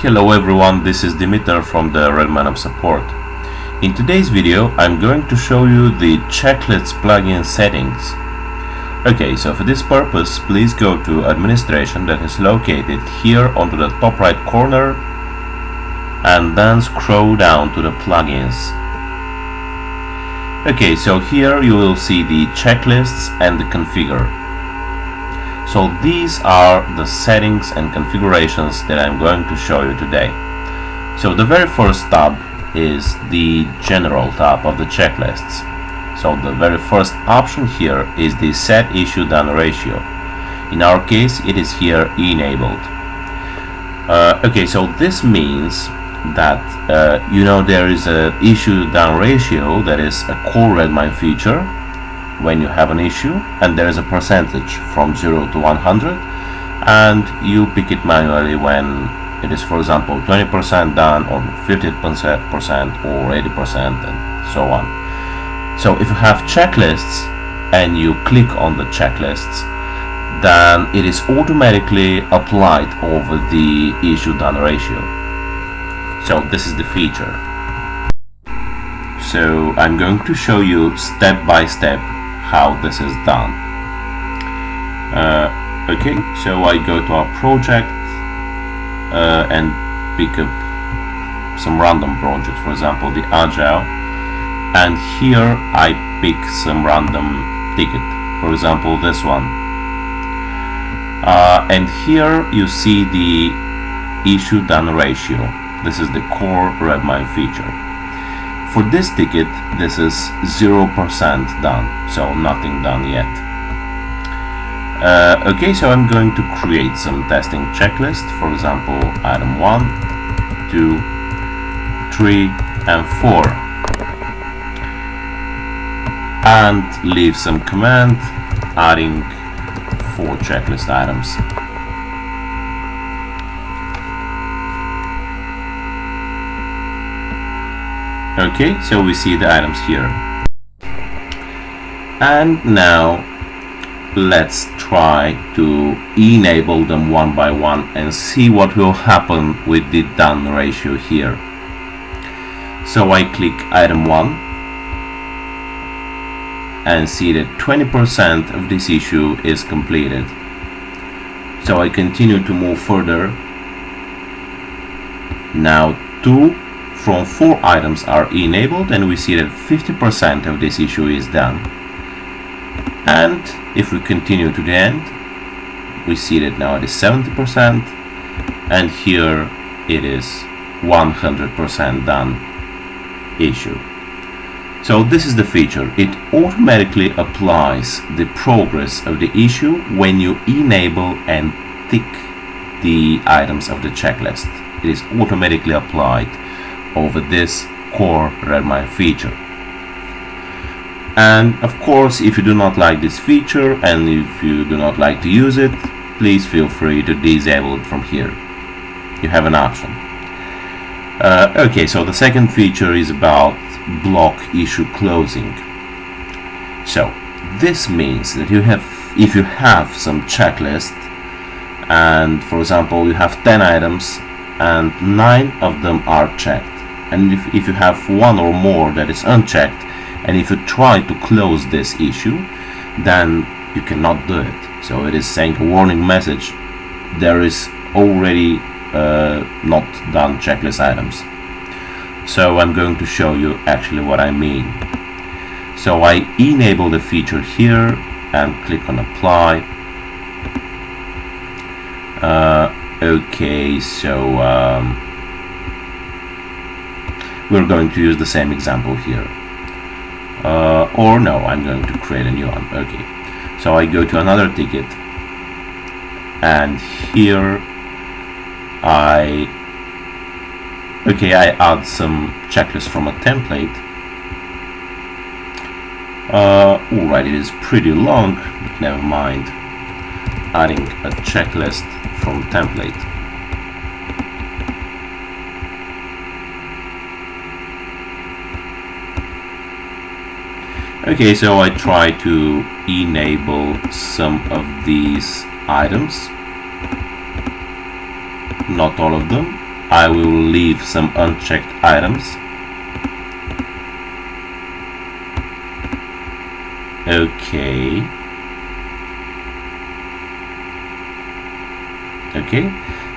Hello everyone, this is Dimitar from the RedmineUP support. In today's video I'm going to show you the checklist plugin settings. Okay, so for this purpose please go to administration that is located here onto the top right corner and then scroll down to the plugins. Okay, so here you will see the checklists and the configure. So these are the settings and configurations that I'm going to show you today. So the very first tab is the general tab of the checklists. So the very first option here is the set issue done ratio. In our case it is here enabled. Okay, so this means that there is a issue done ratio that is a core Redmine feature when you have an issue, and there is a percentage from 0 to 100, and you pick it manually when it is, for example, 20% done or 50% or 80% and so on. So if you have checklists and you click on the checklists, then it is automatically applied over the issue done ratio. So this is the feature. So I'm going to show you step by step how this is done. Okay, so I go to our project and pick up some random project, for example the Agile, and here I pick some random ticket, for example this one, and here you see the issue done ratio. This is the core Redmine feature. For this ticket, this is 0% done, so nothing done yet. Okay, so I'm going to create some testing checklist, for example, item 1, 2, 3, and 4, and leave some command adding 4 checklist items. Okay, so we see the items here. And now let's try to enable them one by one and see what will happen with the done ratio here. So I click item 1 and see that 20% of this issue is completed. So I continue to move further. Now 2 from 4 items are enabled, and we see that 50% of this issue is done. And if we continue to the end, we see that now it is 70%, and here it is 100% done issue. So this is the feature. It automatically applies the progress of the issue when you enable and tick the items of the checklist. It is automatically applied over this core Redmine feature. And of course, if you do not like this feature and if you do not like to use it, please feel free to disable it from here. You have an option. Okay, so the second feature is about block issue closing. So this means that if you have some checklist and, for example, you have 10 items and 9 of them are checked, and if you have 1 or more that is unchecked, and if you try to close this issue, then you cannot do it. So it is saying a warning message, there is already not done checklist items. So I'm going to show you actually what I mean. So I enable the feature here and click on apply. Okay, so we're going to use the same example here, or no, I'm going to create a new one. Okay, so I go to another ticket, and here I add some checklist from a template. Alright, it is pretty long, but never mind. Adding a checklist from template. Okay, so I try to enable some of these items, not all of them. I will leave some unchecked items. Okay.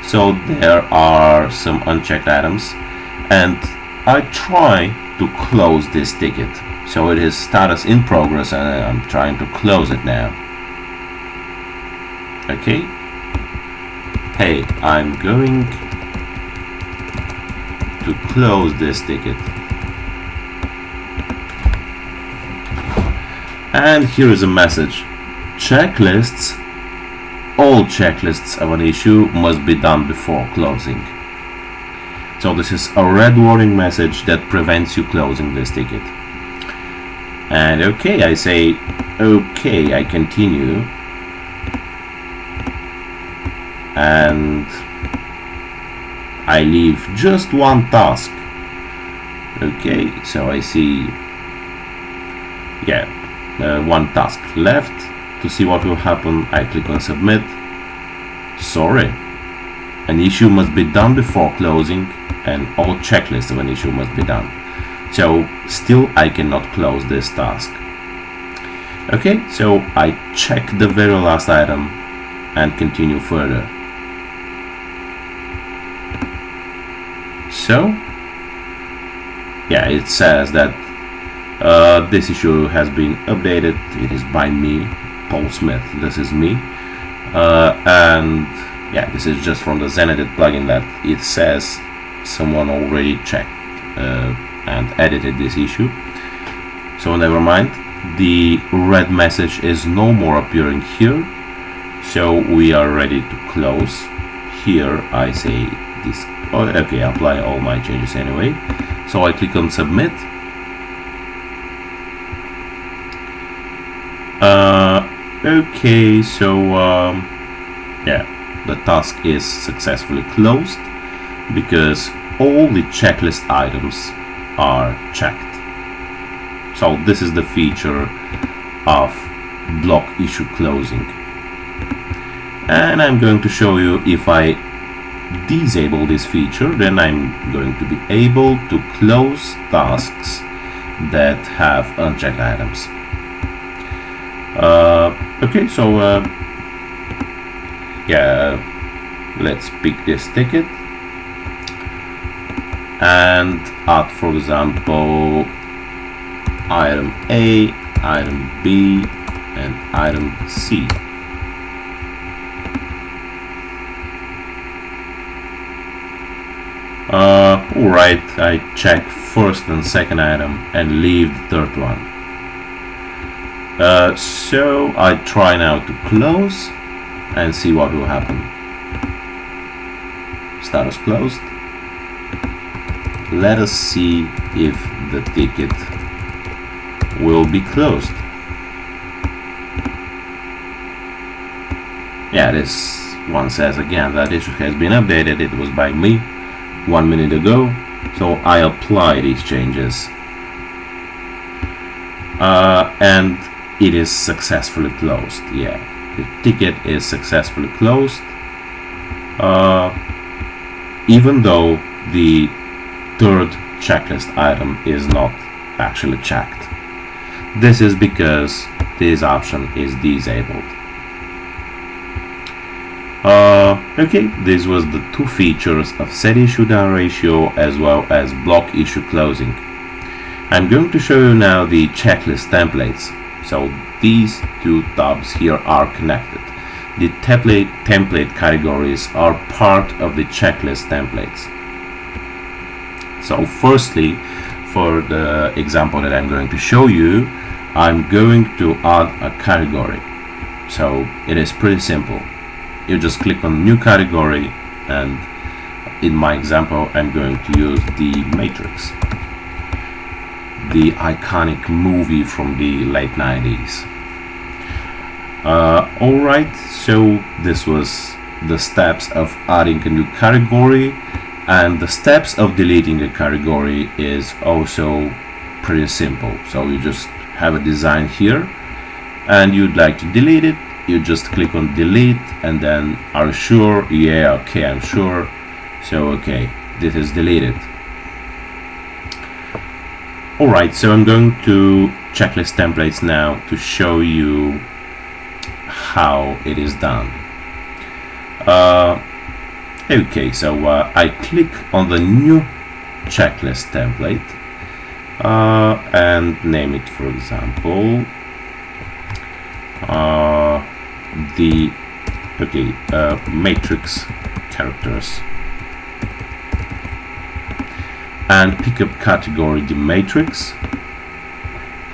So there are some unchecked items, and I try to close this ticket. So it is status in progress, and I'm trying to close it now. Okay. Hey, I'm going to close this ticket. And here is a message. Checklists. All checklists of an issue must be done before closing. So this is a red warning message that prevents you closing this ticket. And okay, I say okay, I continue. And I leave just one task. Okay, so I see one task left. To see what will happen, I click on submit. Sorry, an issue must be done before closing, and all checklists of an issue must be done. So still I cannot close this task. Okay, so I check the very last item and continue further. So yeah, it says that this issue has been updated. It is by me, Paul Smith. This is me, and yeah, this is just from the Zenedit plugin that it says someone already checked and edited this issue. So never mind, the red message is no more appearing here, so we are ready to close. Here I say this, okay, apply all my changes anyway, so I click on submit. Okay, so yeah, the task is successfully closed because all the checklist items are checked. So this is the feature of block issue closing, and I'm going to show you if I disable this feature, then I'm going to be able to close tasks that have unchecked items. Okay, so yeah, let's pick this ticket and add, for example, item A, item B, and item C. Alright, I check first and second item and leave the third one. So I try now to close and see what will happen. Status closed. Let us see if the ticket will be closed. Yeah, this one says again that issue has been updated. It was by me 1 minute ago, so I apply these changes, and it is successfully closed. Yeah, the ticket is successfully closed, even though the third checklist item is not actually checked. This is because this option is disabled. Okay, this was the two features of set issue down ratio as well as block issue closing. I'm going to show you now the checklist templates. So these two tabs here are connected. The template categories are part of the checklist templates. So firstly, for the example that I'm going to show you, I'm going to add a category. So it is pretty simple. You just click on new category, and in my example I'm going to use the Matrix, the iconic movie from the late 90s. Alright, so this was the steps of adding a new category, and the steps of deleting a category is also pretty simple. So you just have a design here and you'd like to delete it, you just click on delete and then are you sure? Yeah, okay, I'm sure. So okay, this is deleted. Alright, so I'm going to checklist templates now to show you how it is done. Okay, so I click on the new checklist template and name it, for example, matrix characters, and pick up category the matrix,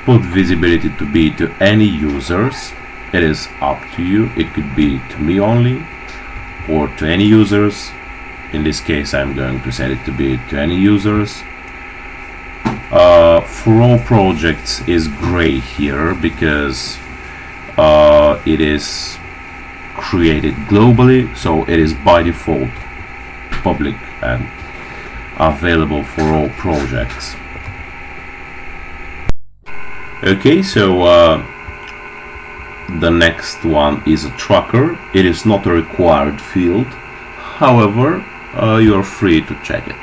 put visibility to be to any users. It is up to you, it could be to me only or to any users. In this case I'm going to set it to be to any users. For all projects is gray here because it is created globally, so it is by default public and available for all projects. Okay, so the next one is a tracker. It is not a required field, however you are free to check it.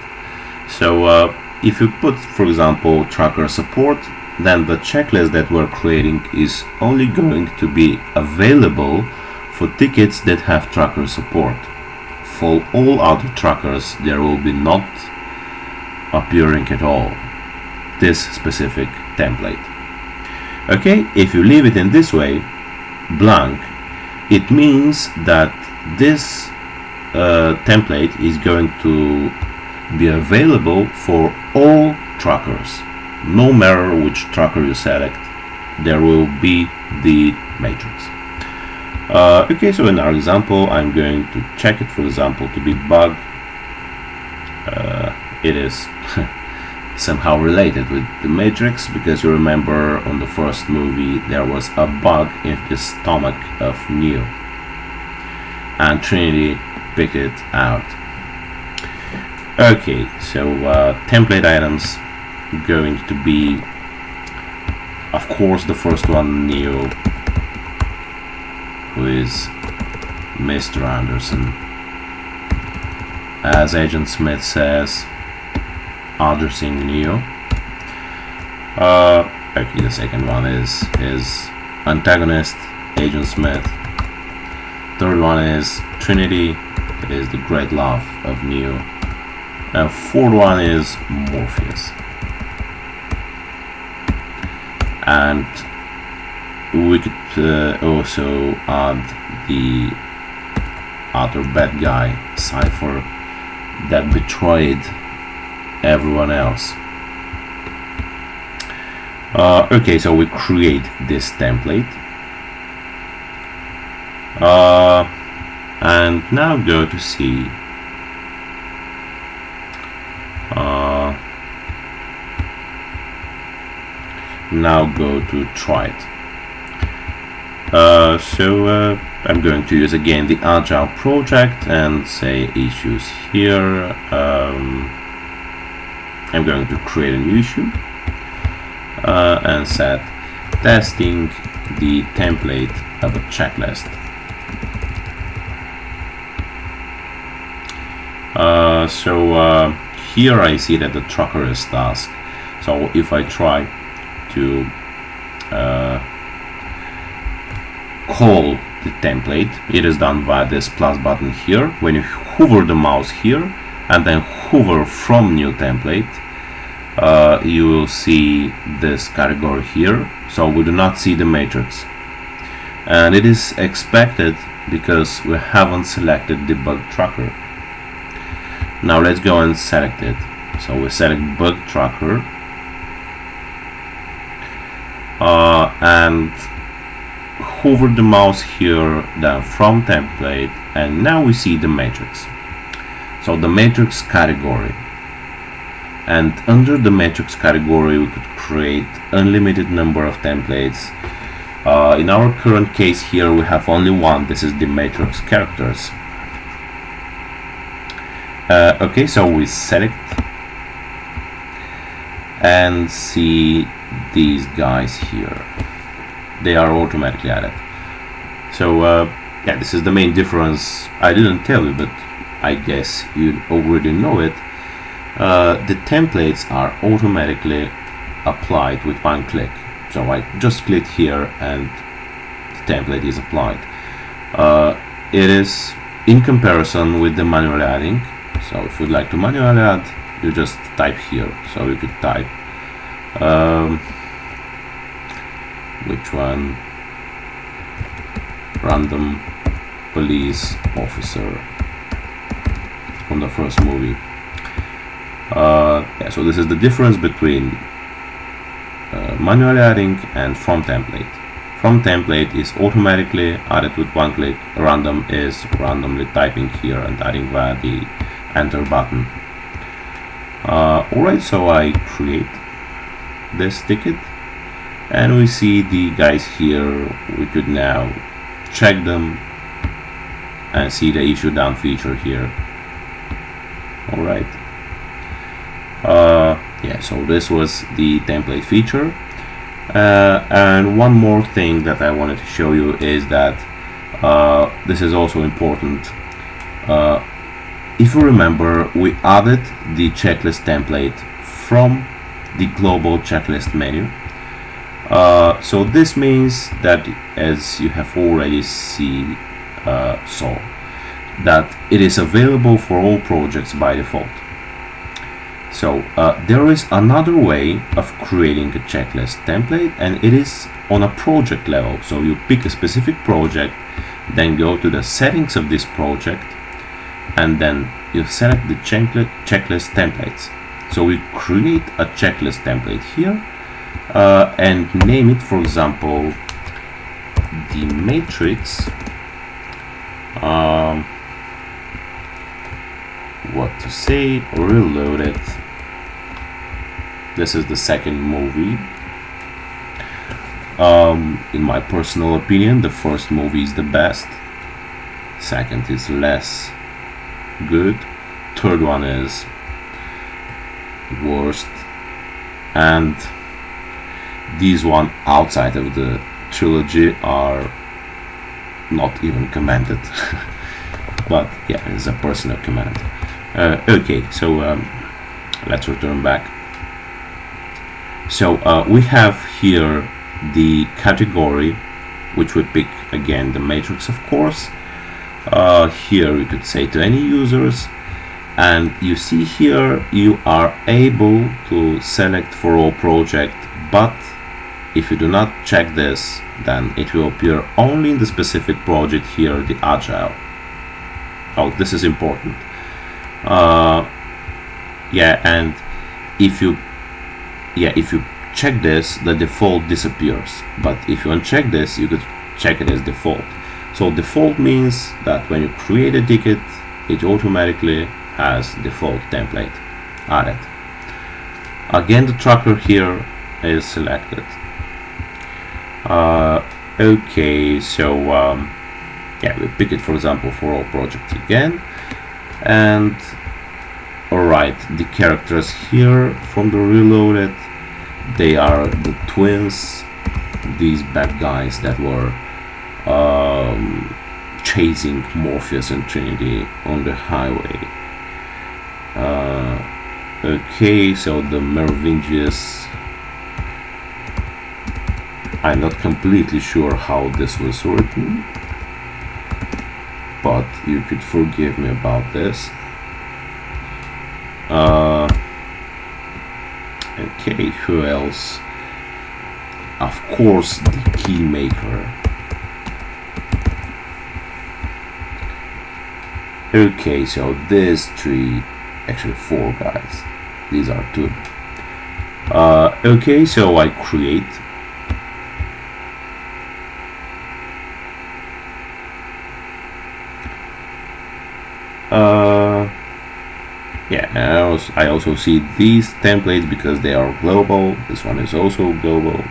So if you put, for example, tracker support, then the checklist that we're creating is only going to be available for tickets that have tracker support. For all other trackers there will be not appearing at all this specific template. Okay, if you leave it in this way, blank, it means that this template is going to be available for all trackers. No matter which tracker you select, there will be the matrix. Okay, so in our example I'm going to check it, for example, to be bug. It is somehow related with the matrix, because you remember on the first movie there was a bug in the stomach of Neo and Trinity picked it out. Okay, so template items going to be, of course, the first one, Neo, who is Mr. Anderson. As Agent Smith says, addressing Neo. Okay, the second one is antagonist, Agent Smith. Third one is Trinity, that is the great love of Neo. And fourth one is Morpheus. And we could also add the other bad guy, Cypher, that betrayed everyone else. Okay, so we create this template and now go to see now go to try it. So I'm going to use again the Agile project and say issues here. I'm going to create a new issue and set testing the template of a checklist. So here I see that the tracker is task. So if I try to call the template, it is done via this plus button here. When you hover the mouse here and then hover from new template, you will see this category here. So we do not see the matrix, and it is expected because we haven't selected the bug tracker. Now let's go and select it. So we select bug tracker and hover the mouse here, then from template, and now we see the matrix. So the matrix category, and under the matrix category we could create unlimited number of templates. In our current case here we have only one. This is the matrix characters. Okay, so we select and see these guys here. They are automatically added. So yeah, this is the main difference. I didn't tell you, but I guess you already know it. the templates are automatically applied with one click. So I just click here and the template is applied. It is in comparison with the manual adding. So if you'd like to manually add, you just type here. So you could type which one? Random police officer from the first movie. Yeah, so this is the difference between manually adding and from template. From template is automatically added with one click. Random is randomly typing here and adding via the enter button. Alright, so I create this ticket and we see the guys here. We could now check them and see the issue done feature here. Alright. Yeah, so this was the template feature. And one more thing that I wanted to show you is that this is also important. If you remember, we added the checklist template from the global checklist menu. So this means that, as you have already saw, that it is available for all projects by default. So there is another way of creating a checklist template, and it is on a project level. So you pick a specific project, then go to the settings of this project, and then you select the checklist templates. So we create a checklist template here and name it, for example, the matrix. What to say? Reloaded. This is the second movie. In my personal opinion, the first movie is the best. Second is less good. Third one is worst. And these one outside of the trilogy are not even commented. But yeah, it's a personal comment. Okay, so let's return back. So we have here the category, which we pick again the matrix, of course. Here we could say to any users, and you see here you are able to select for all project, but if you do not check this, then it will appear only in the specific project here, the agile. Oh, this is important. Yeah, and if you check this, the default disappears, but if you uncheck this, you could check it as default. So default means that when you create a ticket, it automatically has default template added. Again, the tracker here is selected. Okay, so yeah, we pick it, for example, for all projects again. And alright, the characters here from the Reloaded, they are the twins, these bad guys that were chasing Morpheus and Trinity on the highway. Okay, so the Merovingians, I'm not completely sure how this was written, but you could forgive me about this. Okay, who else? Of course, the Keymaker. Okay, so these three, actually four guys. These are two. Okay, so I create. Yeah, I also see these templates because they are global. This one is also global.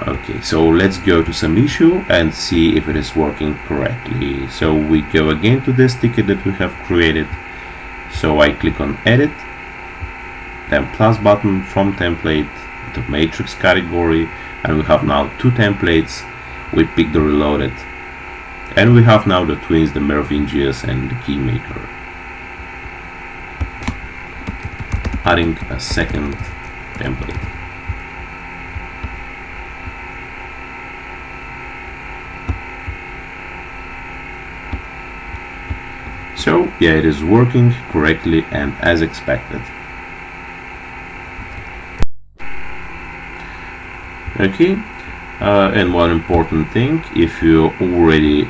Okay, so let's go to some issue and see if it is working correctly. So we go again to this ticket that we have created. So I click on edit, then plus button from template, the matrix category, and we have now two templates. We pick the Reloaded And we have now the twins, the Merovingians and the Keymaker. Adding a second template. So yeah, it is working correctly and as expected. Okay, and one important thing, if you already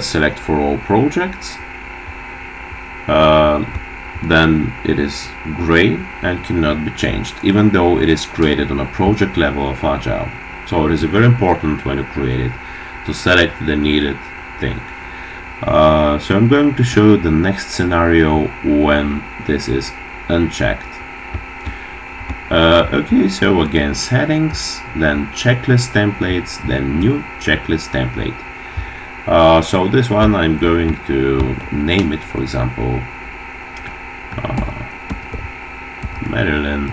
select for all projects, then it is gray and cannot be changed, even though it is created on a project level of Agile. So it is very important when you create it to select the needed thing. So I'm going to show you the next scenario when this is unchecked. Okay, so again settings, then checklist templates, then new checklist template. So this one I'm going to name it, for example, Marilyn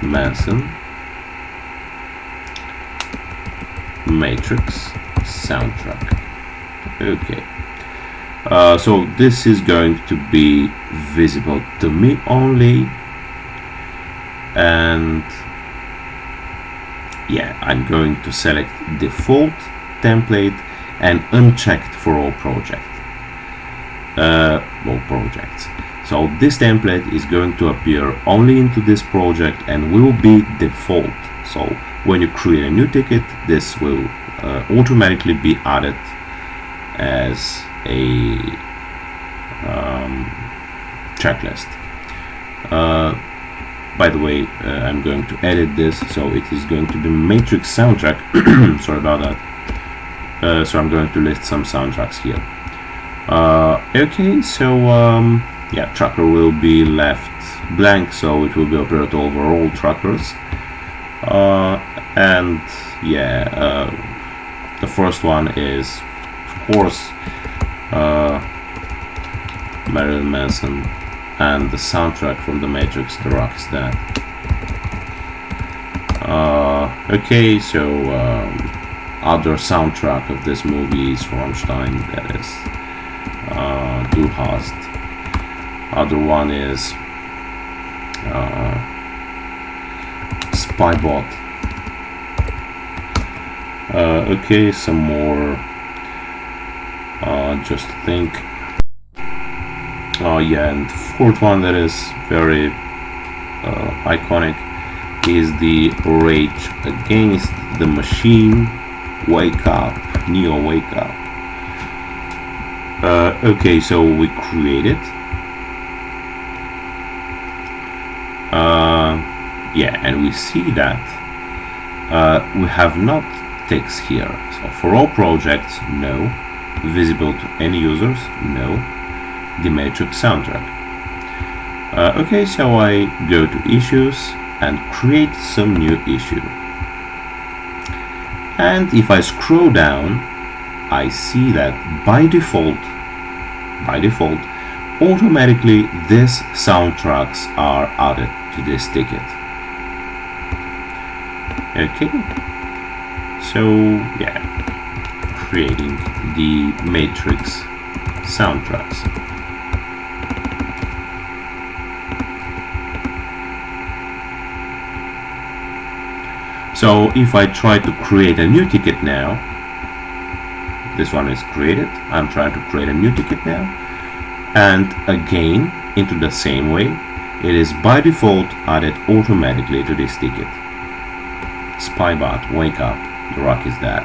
Manson Matrix soundtrack. Okay, so this is going to be visible to me only, and yeah, I'm going to select default template and unchecked for all projects. So this template is going to appear only into this project and will be default. So when you create a new ticket, this will automatically be added as a checklist. By the way, I'm going to edit this, so it is going to be Matrix soundtrack. Sorry about that. So I'm going to list some soundtracks here. Okay, so yeah, tracker will be left blank, so it will be appeared over all trackers. And yeah, the first one is, of course, Marilyn Manson, and the soundtrack from the Matrix, The Rock is Dead. Okay, so other soundtrack of this movie is Rammstein, that is Du Hast. Other one is Spybot. Okay, some more. Just think. Oh yeah, and fourth one that is very iconic is the Rage Against the Machine. Wake Up, Neo Wake Up. Okay, so we created. Yeah, and we see that we have not ticks here. So for all projects, no. Visible to any users, no. The Matrix soundtrack. Okay, so I go to issues and create some new issue. And if I scroll down, I see that by default, automatically these soundtracks are added to this ticket. Okay, so yeah, creating the Matrix soundtracks. So if I try to create a new ticket now, this one is created, I'm trying to create a new ticket now, and again, into the same way, it is by default added automatically to this ticket. Spybot, Wake Up, The Rock is Dead.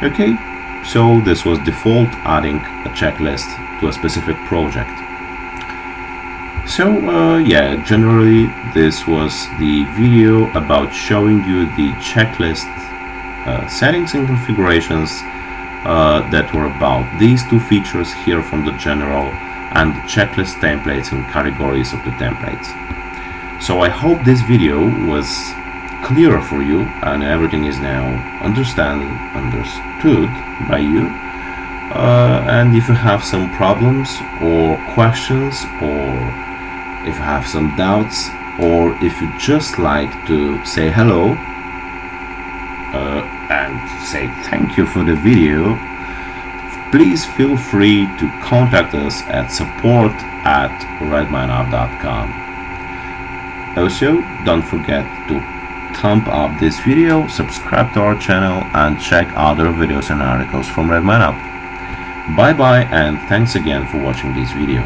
Okay, so this was default adding a checklist to a specific project. So yeah, generally this was the video about showing you the checklist settings and configurations that were about these two features here from the general and the checklist templates and categories of the templates. So I hope this video was clear for you and everything is now understood by you. And if you have some problems or questions, or if you have some doubts, or if you just like to say hello, say thank you for the video, please feel free to contact us at support@redmineup.com. Also, don't forget to thumb up this video, subscribe to our channel, and check other videos and articles from RedmineUP. Bye bye, and thanks again for watching this video.